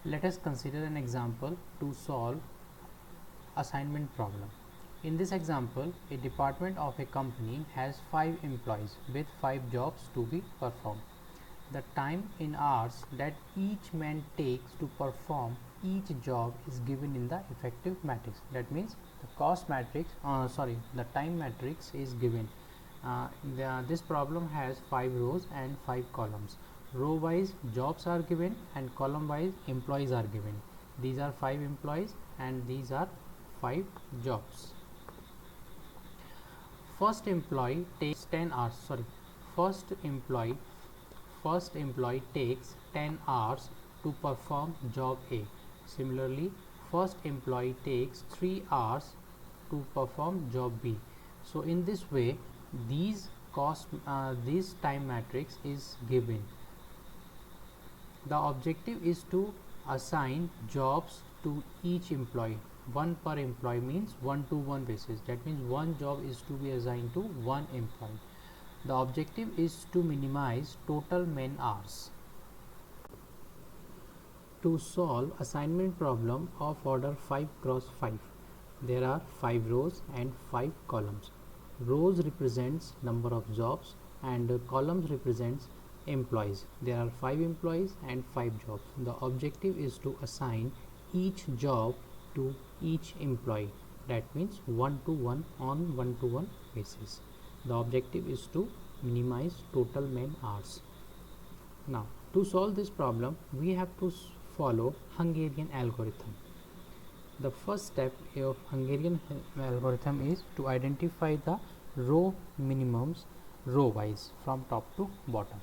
Let us consider an example to solve assignment problem. In this example, a department of a company has 5 employees with 5 jobs to be performed. The time in hours that each man takes to perform each job is given in the effective matrix. That means the cost matrix, the time matrix is given. This problem has 5 rows and 5 columns. Row wise jobs are given and column wise employees are given. These are 5 employees and these are 5 jobs. First employee takes 10 hours. First employee takes 10 hours to perform job A. Similarly, first employee takes 3 hours to perform job B. So in this way, this time matrix is given. The objective is to assign jobs to each employee. 1 per employee means 1-to-1 basis. That means one job is to be assigned to one employee. The objective is to minimize total man hours. To solve assignment problem of order 5 cross 5, there are 5 rows and 5 columns. Rows represents number of jobs and columns represents employees. There are 5 employees and 5 jobs. The objective is to assign each job to each employee. That means 1-to-1 on 1-to-1 basis. The objective is to minimize total man hours. Now, to solve this problem, we have to follow Hungarian algorithm. The first step of Hungarian algorithm is to identify the row minimums row wise from top to bottom.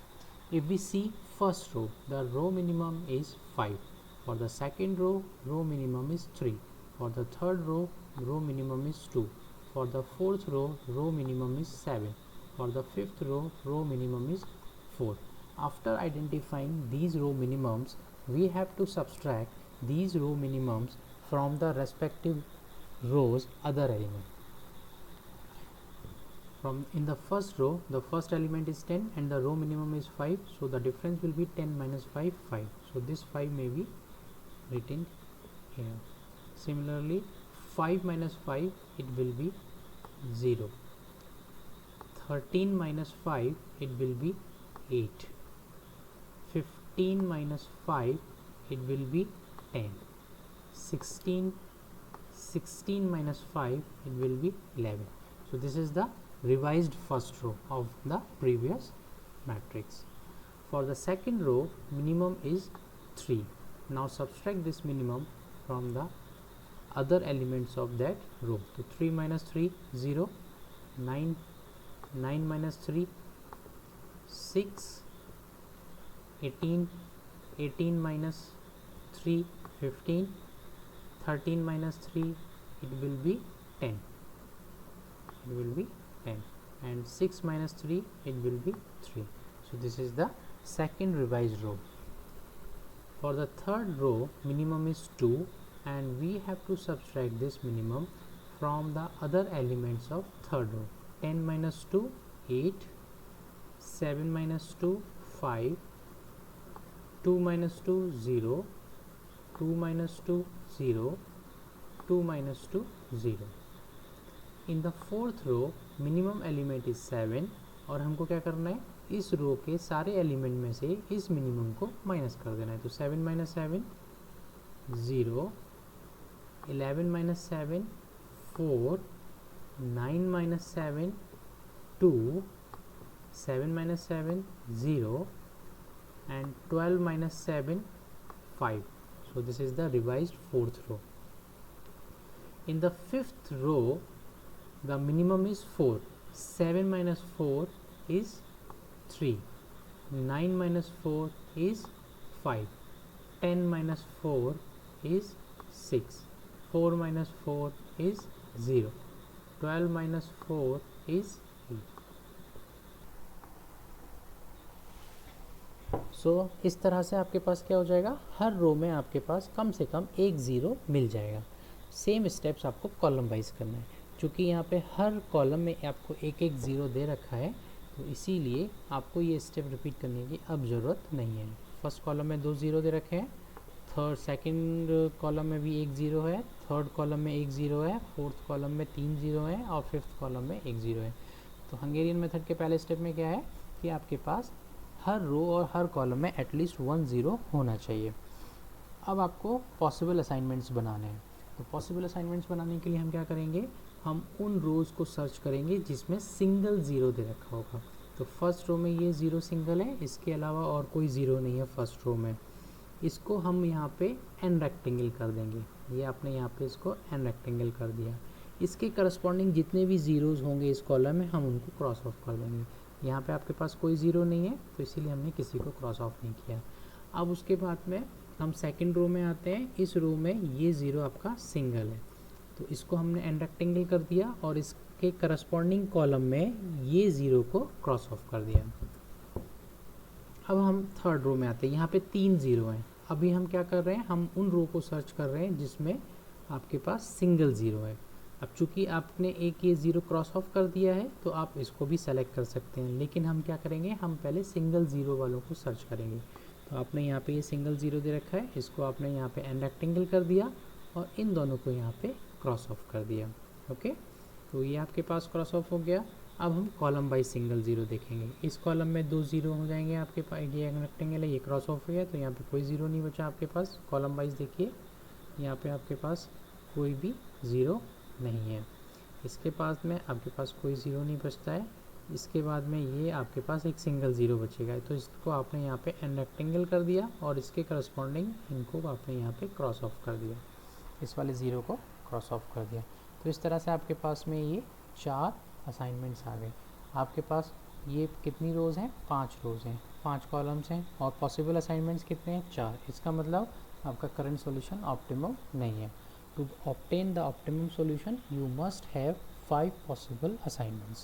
If we see first row, the row minimum is 5. For the second row, row minimum is 3. For the third row, row minimum is 2. For the fourth row, row minimum is 7. For the fifth row, row minimum is 4. After identifying these row minimums, we have to subtract these row minimums from the respective rows other element. In the first row, the first element is 10 and the row minimum is 5, so the difference will be 10 minus 5, 5. So this 5 may be written here. Similarly, 5 minus 5, it will be 0. 13 minus 5, it will be 8. 15 minus 5, it will be 10. 16 minus 5, it will be 11. So this is the revised first row of the previous matrix. For the second row, minimum is 3. Now subtract this minimum from the other elements of that row. So 3 minus 3, 0. 9 minus 3, 6. 18 minus 3, 15. 13 minus 3, it will be 10. And 6 minus 3, it will be 3. So this is the second revised row. For the third row, minimum is 2 and we have to subtract this minimum from the other elements of third row. 10 minus 2, 8. 7 minus 2, 5. 2 minus 2, 0. 2 minus 2, 0. 2 minus 2, 0. In the fourth row, minimum element is 7 और हमको क्या करना है, इस रो के सारे element में से इस मिनिमम को माइनस कर देना है. तो 7 minus 7, 0. 11 minus 7, 4. 9 minus 7, 2. 7 minus 7, 0. and 12 minus 7, 5. So this is the revised fourth row. In the fifth row, the minimum is 4. 7 minus 4 is 3. 9 minus 4 is 5. 10 minus 4 is 6. 4 minus 4 is 0. 12 minus 4 is 8. सो इस तरह से आपके पास क्या हो जाएगा, हर रो में आपके पास कम से कम एक ज़ीरो मिल जाएगा. सेम स्टेप्स आपको कॉलम वाइज करना है. चूँकि यहाँ पे हर कॉलम में आपको एक एक ज़ीरो दे रखा है, तो इसीलिए आपको ये स्टेप रिपीट करने की अब ज़रूरत नहीं है. फर्स्ट कॉलम में 2 ज़ीरो दे रखे हैं, थर्ड सेकंड कॉलम में भी एक ज़ीरो है, थर्ड कॉलम में एक ज़ीरो है, फोर्थ कॉलम में 3 ज़ीरो है और फिफ्थ कॉलम में एक ज़ीरो है। तो हंगेरियन मेथड के पहले स्टेप में क्या है कि आपके पास हर रो और हर कॉलम में एटलीस्ट 1 ज़ीरो होना चाहिए। अब आपको पॉसिबल असाइनमेंट्स बनाने हैं। तो पॉसिबल असाइनमेंट्स बनाने के लिए हम क्या करेंगे, हम उन रोज़ को सर्च करेंगे जिसमें सिंगल ज़ीरो दे रखा होगा। तो फर्स्ट रो में ये ज़ीरो सिंगल है, इसके अलावा और कोई ज़ीरो नहीं है फर्स्ट रो में। इसको हम यहाँ पे एन रेक्टेंगल कर देंगे। ये आपने यहाँ पे इसको एन रेक्टेंगल कर दिया। इसके करस्पॉन्डिंग जितने भी ज़ीरोज़ होंगे इस कॉलम में हम उनको क्रॉस ऑफ कर देंगे। यहाँ पे आपके पास कोई ज़ीरो नहीं है तो इसीलिए हमने किसी को क्रॉस ऑफ नहीं किया। अब उसके बाद में हम सेकंड रो में आते हैं। इस रो में ये ज़ीरो आपका सिंगल है तो इसको हमने एन रेक्टेंगल कर दिया और इसके करस्पॉन्डिंग कॉलम में ये ज़ीरो को क्रॉस ऑफ कर दिया। अब हम थर्ड रो में आते हैं। यहाँ पे 3 ज़ीरो हैं। अभी हम क्या कर रहे हैं, हम उन रो को सर्च कर रहे हैं जिसमें आपके पास सिंगल ज़ीरो है। अब चूंकि आपने एक ये ज़ीरो क्रॉस ऑफ कर दिया है तो आप इसको भी सेलेक्ट कर सकते हैं, लेकिन हम क्या करेंगे, हम पहले सिंगल ज़ीरो वालों को सर्च करेंगे। तो आपने यहाँ पे ये सिंगल ज़ीरो दे रखा है, इसको आपने यहाँ पे एन रेक्टेंगल कर दिया और इन दोनों को यहाँ पे क्रॉस ऑफ कर दिया। ओके, तो ये आपके पास क्रॉस ऑफ हो गया। अब हम कॉलम बाई सिंगल ज़ीरो देखेंगे। इस कॉलम में 2 ज़ीरो हो जाएंगे आपके पास, ये एन रेक्टेंगल है, ये क्रॉस ऑफ हो गया तो यहाँ पे कोई ज़ीरो नहीं बचा आपके पास। कॉलम वाइज देखिए, यहाँ पे आपके पास कोई भी ज़ीरो नहीं है। इसके पास में आपके पास कोई ज़ीरो नहीं बचता है। इसके बाद में ये आपके पास एक सिंगल ज़ीरो बचेगा, तो इसको आपने यहाँ पे एन रेक्टेंगल कर दिया और इसके करस्पॉन्डिंग इनको आपने यहाँ पे क्रॉस ऑफ कर दिया, इस वाले ज़ीरो को क्रॉस ऑफ कर दिया। तो इस तरह से आपके पास में ये 4 असाइनमेंट्स आ गए। आपके पास ये कितनी रोज़ हैं, 5 रोज़ हैं, 5 कॉलम्स हैं और पॉसिबल असाइनमेंट्स कितने हैं, 4। इसका मतलब आपका करंट सॉल्यूशन ऑप्टिमम नहीं है। To obtain the optimum solution, you must have 5 possible assignments.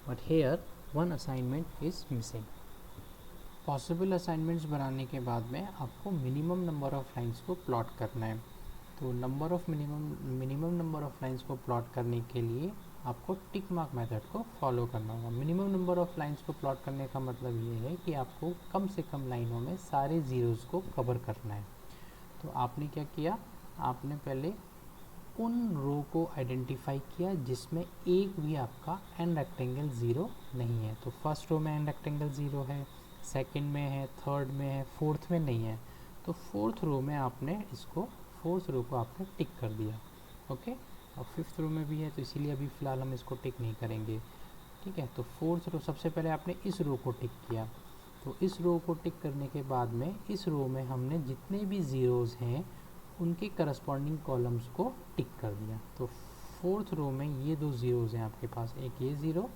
But here, one assignment is missing. Possible assignments बनाने के बाद में आपको minimum number of lines को plot करना है। तो minimum number of lines को plot करने के लिए आपको टिक मार्क मेथड को फॉलो करना होगा। मिनिमम नंबर ऑफ लाइंस को प्लॉट करने का मतलब ये है कि आपको कम से कम लाइनों में सारे ज़ीरोज़ को कवर करना है। तो आपने क्या किया, आपने पहले उन रो को आइडेंटिफाई किया जिसमें एक भी आपका एन रेक्टेंगल ज़ीरो नहीं है। तो फर्स्ट रो में एन रेक्टेंगल ज़ीरो है, सेकंड में है, थर्ड में है, फोर्थ में नहीं है। तो फोर्थ रो में आपने इसको, फोर्थ रो को आपने टिक कर दिया। ओके, और फिफ्थ रो में भी है तो इसीलिए अभी फ़िलहाल हम इसको टिक नहीं करेंगे। ठीक है, तो फोर्थ रो सबसे पहले आपने इस रो को टिक किया। तो इस रो को टिक करने के बाद में इस रो में हमने जितने भी ज़ीरोज़ हैं उनके करस्पॉन्डिंग कॉलम्स को टिक कर दिया। तो फोर्थ रो में ये 2 ज़ीरोज़ हैं आपके पास, एक ये ज़ीरो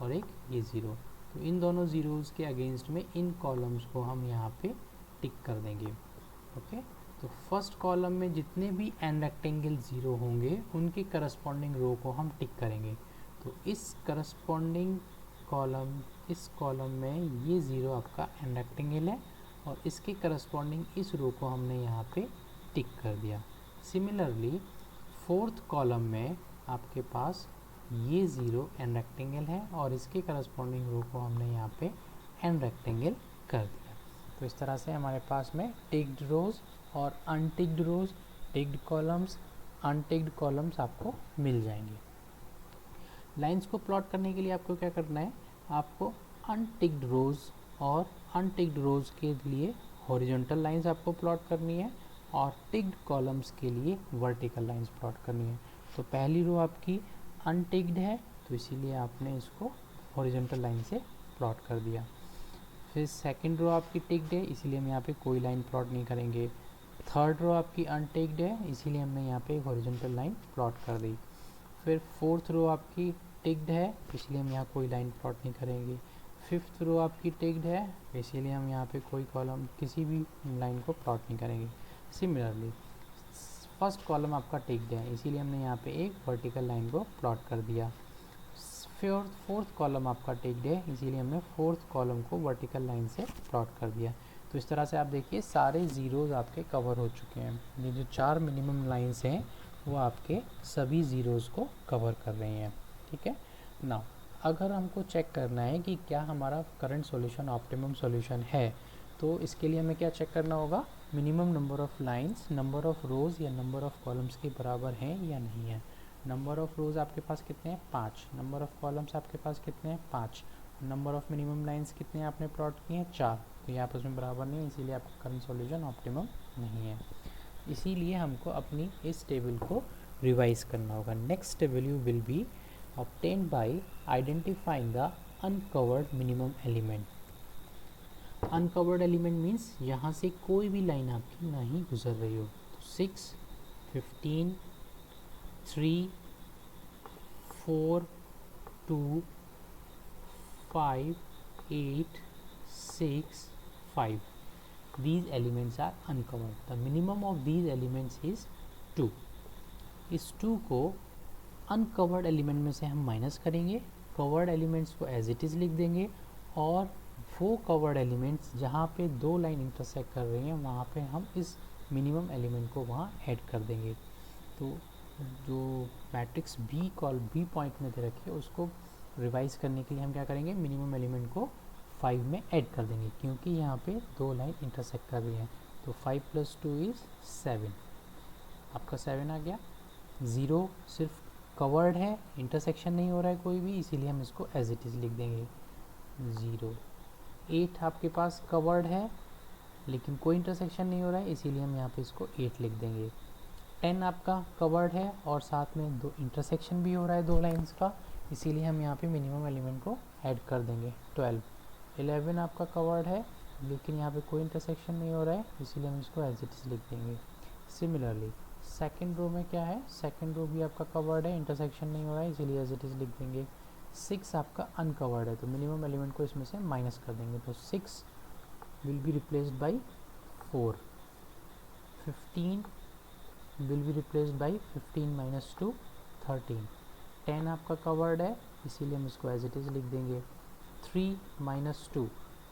और एक ये ज़ीरो। तो इन दोनों ज़ीरोज़ के अगेंस्ट में इन कॉलम्स को हम यहाँ पे टिक कर देंगे। ओके, तो फर्स्ट कॉलम में जितने भी एन रेक्टेंगल ज़ीरो होंगे उनके करस्पॉन्डिंग रो को हम टिक करेंगे। तो इस करस्पॉन्डिंग कॉलम, इस कॉलम में ये ज़ीरो आपका एन रेक्टेंगल है और इसके करस्पॉन्डिंग इस रो को हमने यहाँ पे टिक कर दिया। सिमिलरली फोर्थ कॉलम में आपके पास ये ज़ीरो एन रेक्टेंगल है और इसके करस्पॉन्डिंग रो को हमने यहाँ पे एन रेक्टेंगल कर दिया। तो इस तरह से हमारे पास में टिक्ड रोज़ और अनटिक्ड रोज़, टिक्ड कॉलम्स, अनटिक्ड कॉलम्स आपको मिल जाएंगे। लाइंस को प्लॉट करने के लिए आपको क्या करना है, आपको अनटिक्ड रोज़ और अनटिक्ड रोज़ के लिए हॉरिजॉन्टल लाइंस आपको प्लॉट करनी है और टिक्ड कॉलम्स के लिए वर्टिकल लाइंस प्लॉट करनी है। तो पहली रो आपकी अनटिक्ड है तो इसीलिए आपने इसको हॉरिजॉन्टल लाइन से प्लॉट कर दिया। फिर सेकंड रो आपकी टिक्ड है इसीलिए हम यहाँ पे कोई लाइन प्लॉट नहीं करेंगे। थर्ड रो आपकी अनटिक्ड है इसीलिए हमने यहाँ पे हॉरिजॉन्टल लाइन प्लॉट कर दी। फिर फोर्थ रो आपकी टिक्ड है इसलिए हम यहाँ कोई लाइन प्लॉट नहीं करेंगे। फिफ्थ रो आपकी टिक्ड है इसीलिए हम यहाँ पे कोई कॉलम, किसी भी लाइन को प्लॉट नहीं करेंगे। सिमिलरली फर्स्ट कॉलम आपका टिक्ड है इसीलिए हमने यहाँ पे एक वर्टिकल लाइन को प्लॉट कर दिया। फोर्थ कॉलम आपका टिक्ड है इसीलिए हमने फोर्थ कॉलम को वर्टिकल लाइन से प्लॉट कर दिया। तो इस तरह से आप देखिए सारे ज़ीरोज़ आपके कवर हो चुके हैं। ये जो 4 मिनिमम लाइंस हैं वो आपके सभी ज़ीरोज़ को कवर कर रही हैं। ठीक है ना, अगर हमको चेक करना है कि क्या हमारा करंट सॉल्यूशन ऑप्टिमम सॉल्यूशन है तो इसके लिए हमें क्या चेक करना होगा, minimum number of lines number of rows या नंबर ऑफ कॉलम्स के बराबर हैं या नहीं है। नंबर ऑफ रोज़ आपके पास कितने हैं 5, नंबर ऑफ कॉलम्स आपके पास कितने हैं 5, नंबर ऑफ मिनिमम लाइंस कितने आपने प्लॉट किए हैं 4, तो ये आपस में बराबर नहीं है, इसीलिए आपका करंट सॉल्यूशन ऑप्टिमम नहीं है। इसीलिए हमको अपनी इस टेबल को रिवाइज करना होगा। Next value will be obtained by identifying the uncovered minimum element. Uncovered element means यहाँ से कोई भी लाइन आपकी नहीं गुजर रही हो। तो 6, 15, 3, 4, 2, 5, 8, 6, 5. These elements are uncovered. The minimum of these elements is 2. इस 2 को अनकवर्ड एलिमेंट में से हम माइनस करेंगे, कवर्ड एलिमेंट्स को एज इट इज़ लिख देंगे, और वो कवर्ड एलिमेंट्स जहाँ पे 2 लाइन इंटरसेक्ट कर रही हैं वहाँ पे हम इस मिनिमम एलिमेंट को वहाँ ऐड कर देंगे। तो जो मैट्रिक्स बी पॉइंट में दे रखी है उसको रिवाइज करने के लिए हम क्या करेंगे, मिनिमम एलिमेंट को 5 में ऐड कर देंगे, क्योंकि यहाँ पे 2 लाइन इंटरसेक्ट कर रही हैं। तो 5 + 2 इज़ 7, आपका 7 आ गया। 0 सिर्फ कवर्ड है, इंटरसेक्शन नहीं हो रहा है कोई भी, इसीलिए हम इसको एज इट इज़ लिख देंगे 0। 8 आपके पास कवर्ड है लेकिन कोई इंटरसेक्शन नहीं हो रहा है, इसीलिए हम यहाँ पे इसको 8 लिख देंगे। 10 आपका कवर्ड है और साथ में 2 इंटरसेक्शन भी हो रहा है 2 लाइंस का, इसीलिए हम यहाँ पे मिनिमम एलिमेंट को ऐड कर देंगे 12। 11 आपका कवर्ड है लेकिन यहाँ पे कोई इंटरसेक्शन नहीं हो रहा है, इसीलिए हम इसको एज इट इज़ लिख देंगे। सिमिलरली सेकेंड रो में क्या है, सेकेंड रो भी आपका कवर्ड है, इंटरसेक्शन नहीं हो रहा है, इसीलिए एज इट इज़ लिख देंगे। 6 आपका अनकवर्ड है, तो मिनिमम एलिमेंट को इसमें से माइनस कर देंगे, तो 6 will be replaced by 4। 15 will be replaced by 15 - 2 13। 10 आपका कवर्ड है, इसीलिए हम इसको एज इट इज़ लिख देंगे। 3 - 2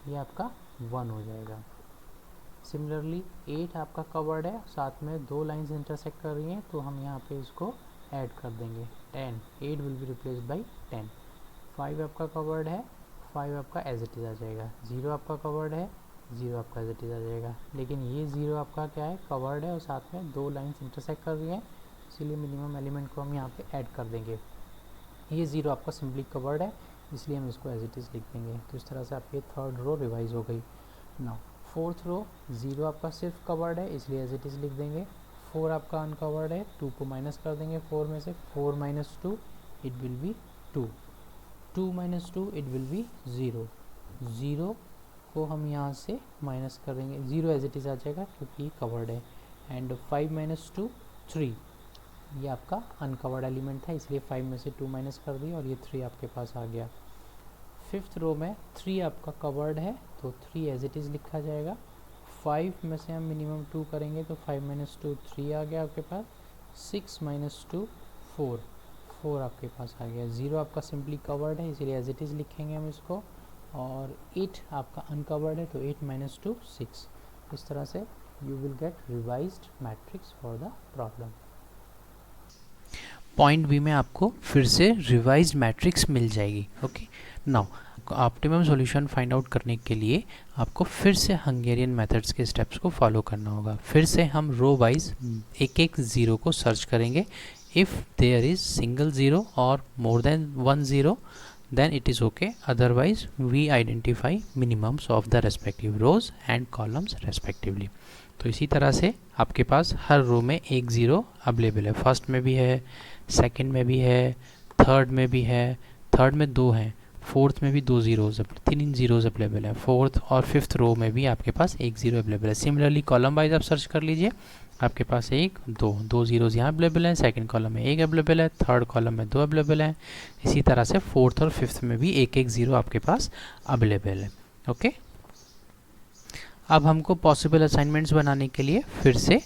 ये आपका 1 हो जाएगा। सिमिलरली 8 आपका कवर्ड है, साथ में 2 लाइंस इंटरसेक्ट कर रही हैं, तो हम यहाँ पे इसको ऐड कर देंगे 10। 8 विल बी रिप्लेस्ड बाई 10। 5 आपका कवर्ड है, 5 आपका एज इट इज़ आ जाएगा। 0 आपका कवर्ड है, 0 आपका एज इट इज़ आ जाएगा। लेकिन ये 0 आपका क्या है, कवर्ड है और साथ में 2 लाइंस इंटरसेक्ट कर रही हैं, इसीलिए मिनिमम एलिमेंट को हम यहाँ पे ऐड कर देंगे। ये 0 आपका सिंपली कवर्ड है, इसलिए हम इसको एज इट इज़ लिख देंगे। तो इस तरह से आपकी थर्ड रो रिवाइज हो गई। नाउ फोर्थ रो, 0 आपका सिर्फ कवर्ड है, इसलिए एज इट इज़ लिख देंगे। 4 आपका अनकवर्ड है, 2 को माइनस कर देंगे 4 में से। 4 - 2 it will be 2। 2 - 2 it will be 0। 0 को हम यहाँ से माइनस कर देंगे, 0 एज इट इज़ आ जाएगा क्योंकि कवर्ड है। एंड 5 - 2 3, ये आपका अनकवर्ड एलिमेंट था, इसलिए 5 में से 2 माइनस कर दिया और ये 3 आपके पास आ गया। फिफ्थ रो में 3 आपका कवर्ड है, तो 3 एज इट इज़ लिखा जाएगा। 5 में से हम मिनिमम 2 करेंगे, तो 5 - 2 3 आ गया आपके पास। 6 - 2 4, 4 आपके पास आ गया। 0 आपका सिंपली कवर्ड है, इसीलिए एज इट इज़ लिखेंगे हम इसको। और 8 आपका अनकवर्ड है, तो 8 - 2 6। इस तरह से you will get revised matrix for the problem. Point B में आपको फिर से रिवाइज्ड मैट्रिक्स मिल जाएगी। Okay, now optimum solution find out करने के लिए आपको फिर से हंगेरियन मेथड्स के स्टेप्स को फॉलो करना होगा। फिर से हम रो वाइज एक एक ज़ीरो को सर्च करेंगे। If there is single zero और more than 1 zero then it is okay, otherwise we identify minimums of the respective rows and columns respectively। तो इसी तरह से आपके पास हर रो में एक ज़ीरो अवेलेबल है, फर्स्ट में भी है, सेकंड में भी है, थर्ड में भी है, थर्ड में 2 हैं, फोर्थ में भी 2 ज़ीरोज़, 3 ज़ीरोज़ अवेलेबल है। फोर्थ और फिफ्थ रो में भी आपके पास एक ज़ीरो अवेलेबल है। सिमिलरली कॉलम वाइज आप सर्च कर लीजिए, आपके पास 1 2 ज़ीरोज़ यहाँ अवेलेबल हैं, सेकंड कॉलम में 1 अवेलेबल है, थर्ड कॉलम में 2 अवेलेबल है। इसी तरह से फोर्थ और फिफ्थ में भी एक एक ज़ीरो आपके पास अवेलेबल है। ओके, अब हमको पॉसिबल असाइनमेंट्स बनाने के लिए फिर से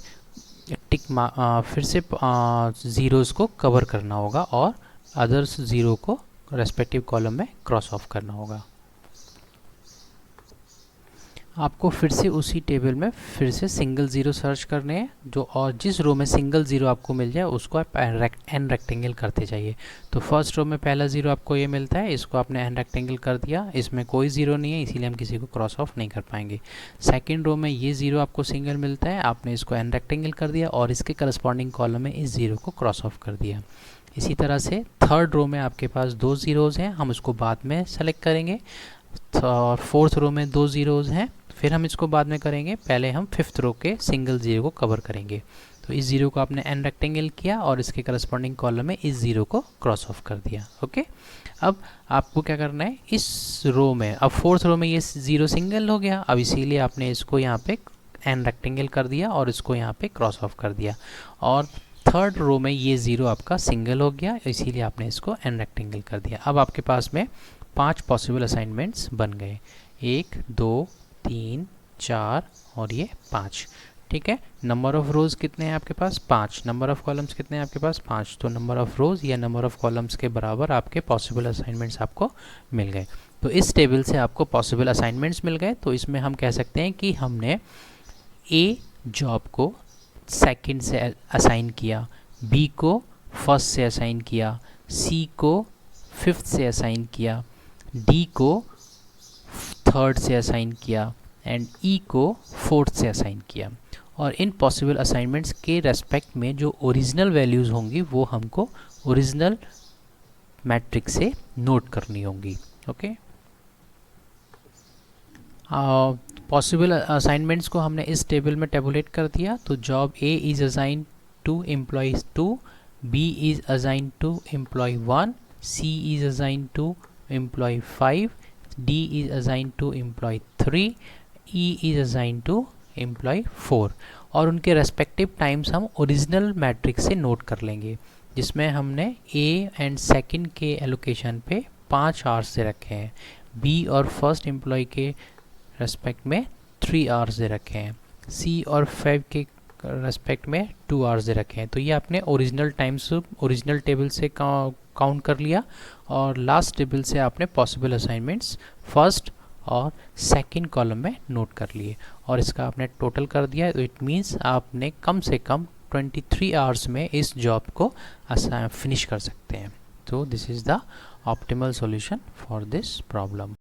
ज़ीरोज़ को कवर करना होगा और अदर्स ज़ीरो को रेस्पेक्टिव कॉलम में क्रॉस ऑफ करना होगा। आपको फिर से उसी टेबल में फिर से सिंगल ज़ीरो सर्च करने हैं जो, और जिस रो में सिंगल ज़ीरो आपको मिल जाए उसको आप एन रेक्टेंगल करते जाइए। तो फर्स्ट रो में पहला ज़ीरो आपको ये मिलता है, इसको आपने एन रेक्टेंगल कर दिया, इसमें कोई ज़ीरो नहीं है इसीलिए हम किसी को क्रॉस ऑफ नहीं कर पाएंगे। सेकेंड रो में ये ज़ीरो आपको सिंगल मिलता है, आपने इसको एन रेक्टेंगल कर दिया और इसके करस्पॉन्डिंग कॉलम में इस ज़ीरो को क्रॉस ऑफ कर दिया। इसी तरह से थर्ड रो में आपके पास दो ज़ीरोज़ हैं, हम उसको बाद में सेलेक्ट करेंगे, और फोर्थ रो में दो ज़ीरोज़ हैं, फिर हम इसको बाद में करेंगे, पहले हम फिफ्थ रो के सिंगल ज़ीरो को कवर करेंगे। तो इस ज़ीरो को आपने एन रेक्टेंगल किया और इसके करस्पॉन्डिंग कॉलम में इस ज़ीरो को क्रॉस ऑफ कर दिया। ओके, अब आपको क्या करना है, इस रो में, अब फोर्थ रो में ये ज़ीरो सिंगल हो गया, अब इसीलिए आपने इसको यहाँ पे एन रेक्टेंगल कर दिया और इसको यहाँ पे क्रॉस ऑफ कर दिया। और थर्ड रो में ये ज़ीरो आपका सिंगल हो गया, इसीलिए आपने इसको एन रेक्टेंगल कर दिया। अब आपके पास में 5 पॉसिबल असाइनमेंट्स बन गए, 1 2 3 4 और ये 5। ठीक है, नंबर ऑफ़ रोज़ कितने हैं आपके पास, 5। नंबर ऑफ़ कॉलम्स कितने हैं आपके पास, 5। तो नंबर ऑफ़ रोज़ या नंबर ऑफ़ कॉलम्स के बराबर आपके पॉसिबल असाइनमेंट्स आपको मिल गए। तो इस टेबल से आपको पॉसिबल असाइनमेंट्स मिल गए। तो इसमें हम कह सकते हैं कि हमने ए जॉब को सेकंड से असाइन किया, बी को फर्स्ट से असाइन किया, सी को फिफ्थ से असाइन किया, डी को थर्ड से असाइन किया एंड ई को फोर्थ से असाइन किया। और इन पॉसिबल असाइनमेंट्स के रेस्पेक्ट में जो ओरिजिनल वैल्यूज़ होंगी वो हमको ओरिजिनल मैट्रिक्स से नोट करनी होंगी। ओके, पॉसिबल असाइनमेंट्स को हमने इस टेबल में टेबुलेट कर दिया। तो job A is assign to employ 2, B is assign to employ 1, C is assign to employ 5, D is assign to employ 3, E is assign to employ 4। और उनके respective times हम ओरिजिनल मैट्रिक्स से note कर लेंगे, जिसमें हमने A and second के allocation पे 5 आवर्स से रखे हैं, बी और फर्स्ट एम्प्लॉय के रेस्पेक्ट में 3 आवर्स दे रखे हैं, सी और 5 के रेस्पेक्ट में 2 आवर्स दे रखे हैं। तो ये आपने ओरिजिनल टाइम्स ओरिजिनल टेबल से काउंट कर लिया, और लास्ट टेबल से आपने पॉसिबल असाइनमेंट्स फर्स्ट और सेकंड कॉलम में नोट कर लिए और इसका आपने टोटल कर दिया। तो इट मीन्स आपने कम से कम 23 आवर्स में इस जॉब को फिनिश कर सकते हैं। तो this is the optimal solution for this problem.